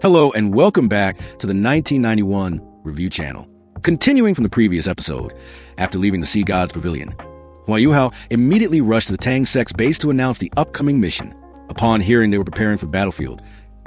Hello and welcome back to the 1991 Review Channel. Continuing from the previous episode, after leaving the Sea God's Pavilion, Hua Yuhao immediately rushed to the Tang Sect's base to announce the upcoming mission. Upon hearing they were preparing for the battlefield,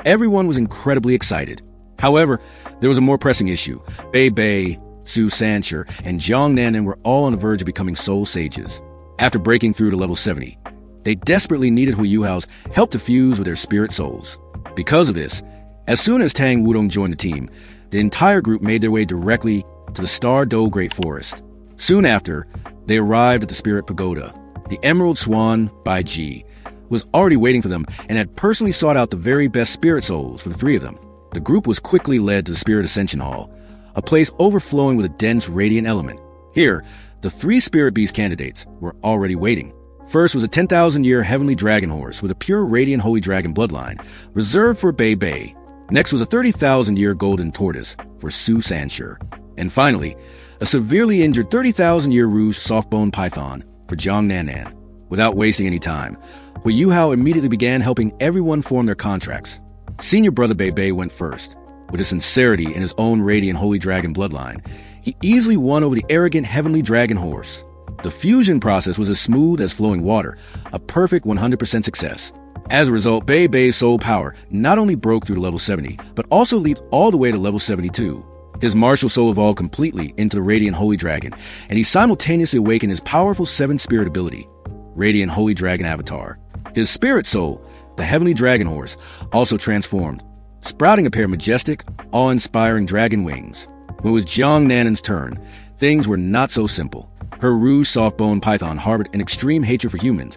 everyone was incredibly excited. However, there was a more pressing issue. Bei Bei, Su Sanshi, and Jiang Nanan were all on the verge of becoming soul sages. After breaking through to level 70, they desperately needed Hua Yuhao's help to fuse with their spirit souls. Because of this, as soon as Tang Wudong joined the team, the entire group made their way directly to the Star Do Great Forest. Soon after, they arrived at the Spirit Pagoda. The Emerald Swan, Bai Ji, was already waiting for them and had personally sought out the very best spirit souls for the three of them. The group was quickly led to the Spirit Ascension Hall, a place overflowing with a dense radiant element. Here, the three Spirit Beast candidates were already waiting. First was a 10,000-year Heavenly Dragon Horse with a pure Radiant Holy Dragon bloodline, reserved for Bei Bei. Next was a 30,000-year Golden Tortoise for Su Sanshi. And finally, a severely injured 30,000-year Rouge Softbone Python for Jiang Nanan. Without wasting any time, Hua Yuhao immediately began helping everyone form their contracts. Senior brother Bei Bei went first. With his sincerity in his own Radiant Holy Dragon bloodline, he easily won over the arrogant Heavenly Dragon Horse. The fusion process was as smooth as flowing water, a perfect 100% success. As a result, Bei Bei's soul power not only broke through to level 70, but also leaped all the way to level 72. His martial soul evolved completely into the Radiant Holy Dragon, and he simultaneously awakened his powerful 7-spirit ability, Radiant Holy Dragon Avatar. His spirit soul, the Heavenly Dragon Horse, also transformed, sprouting a pair of majestic, awe-inspiring dragon wings. When it was Jiang Nanan's turn, things were not so simple. Her Rouge Softbone Python harbored an extreme hatred for humans,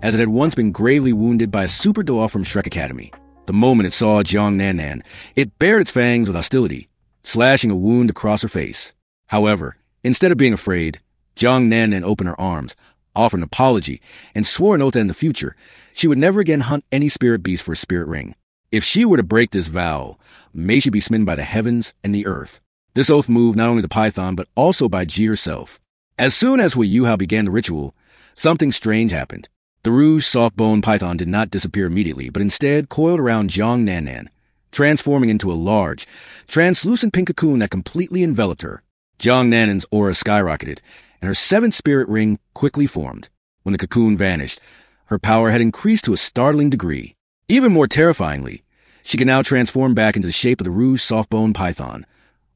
as it had once been gravely wounded by a super dwarf from Shrek Academy. The moment it saw Jiang Nanan, it bared its fangs with hostility, slashing a wound across her face. However, instead of being afraid, Jiang Nanan opened her arms, offered an apology, and swore an oath that in the future, she would never again hunt any spirit beast for a spirit ring. If she were to break this vow, may she be smitten by the heavens and the earth. This oath moved not only the Python, but also Bai Ji herself. As soon as Hua Yuhao began the ritual, something strange happened. The Rouge Softbone Python did not disappear immediately, but instead coiled around Jiang Nanan, transforming into a large, translucent pink cocoon that completely enveloped her. Jiang Nanan's aura skyrocketed, and her 7th spirit ring quickly formed. When the cocoon vanished, her power had increased to a startling degree. Even more terrifyingly, she could now transform back into the shape of the Rouge Softbone Python,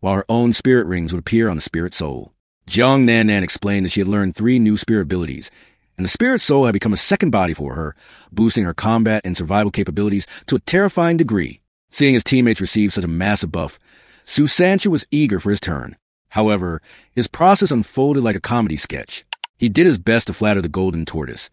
while her own spirit rings would appear on the spirit soul. Jiang Nanan explained that she had learned 3 new spirit abilities, and the spirit soul had become a second body for her, boosting her combat and survival capabilities to a terrifying degree. Seeing his teammates receive such a massive buff, Su Sanshi was eager for his turn. However, his process unfolded like a comedy sketch. He did his best to flatter the Golden Tortoise,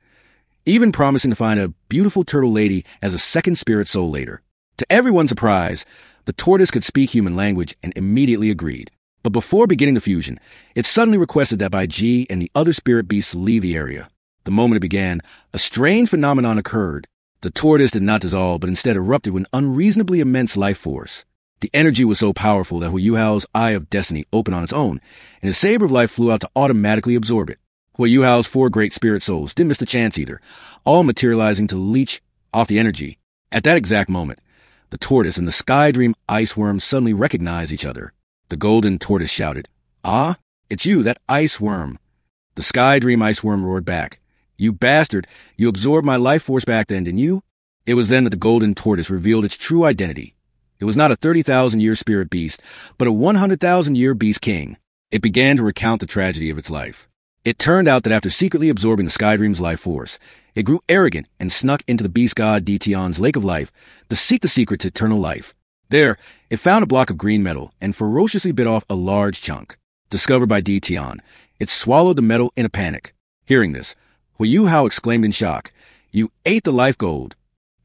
even promising to find a beautiful turtle lady as a second spirit soul later. To everyone's surprise, the tortoise could speak human language and immediately agreed. But before beginning the fusion, it suddenly requested that Bai Ji and the other spirit beasts leave the area. The moment it began, a strange phenomenon occurred. The tortoise did not dissolve, but instead erupted with an unreasonably immense life force. The energy was so powerful that Hua Yuhao's Eye of Destiny opened on its own, and his Saber of Life flew out to automatically absorb it. Hua Yuhao's 4 great spirit souls didn't miss the chance either, all materializing to leech off the energy. At that exact moment, the tortoise and the Sky Dream Ice Worm suddenly recognized each other. The Golden Tortoise shouted, "Ah, it's you, that Ice Worm." The Sky Dream Ice Worm roared back, "You bastard, you absorbed my life force back then, didn't you?" It was then that the Golden Tortoise revealed its true identity. It was not a 30,000-year spirit beast, but a 100,000-year beast king. It began to recount the tragedy of its life. It turned out that after secretly absorbing the Sky Dream's life force, it grew arrogant and snuck into the beast god Detion's Lake of Life to seek the secret to eternal life. There, it found a block of green metal and ferociously bit off a large chunk. Discovered by Detion, it swallowed the metal in a panic. Hearing this, Hua Yuhao exclaimed in shock, "You ate the life gold!"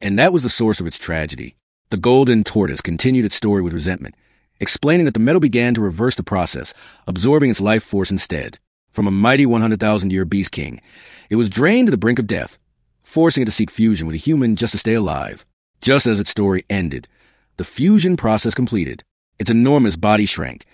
And that was the source of its tragedy. The Golden Tortoise continued its story with resentment, explaining that the metal began to reverse the process, absorbing its life force instead. From a mighty 100,000-year beast king, it was drained to the brink of death, forcing it to seek fusion with a human just to stay alive. Just as its story ended, the fusion process completed. Its enormous body shrank,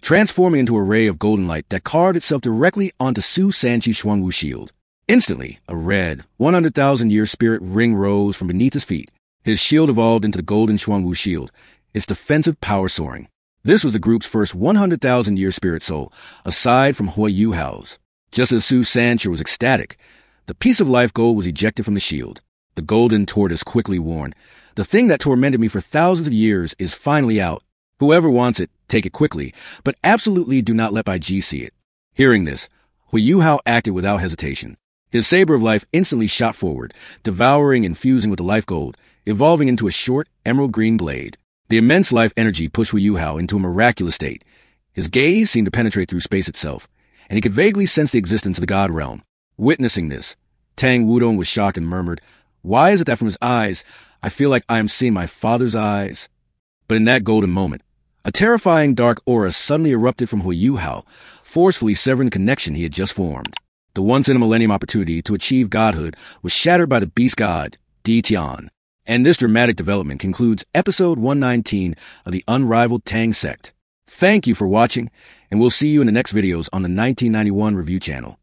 transforming into a ray of golden light that carved itself directly onto Su Sanshi's Xuanwu shield. Instantly, a red, 100,000-year spirit ring rose from beneath his feet. His shield evolved into the golden Xuanwu shield, its defensive power soaring. This was the group's first 100,000-year spirit soul, aside from Hui Yuhao's. Just as Su Sancher was ecstatic, the piece of life gold was ejected from the shield. The golden tortoise quickly warned, "The thing that tormented me for thousands of years is finally out. Whoever wants it, take it quickly, but absolutely do not let Bai Ji see it." Hearing this, Hui Yuhao acted without hesitation. His saber of life instantly shot forward, devouring and fusing with the life gold, evolving into a short, emerald green blade. The immense life energy pushed Hui Yuhao into a miraculous state. His gaze seemed to penetrate through space itself, and he could vaguely sense the existence of the god realm. Witnessing this, Tang Wudong was shocked and murmured, "Why is it that from his eyes, I feel like I am seeing my father's eyes?" But in that golden moment, a terrifying dark aura suddenly erupted from Hui Yuhao, forcefully severing the connection he had just formed. The once-in-a-millennium opportunity to achieve godhood was shattered by the beast god, Di Tian. And this dramatic development concludes episode 119 of the Unrivaled Tang Sect. Thank you for watching, and we'll see you in the next videos on the 1991 Review channel.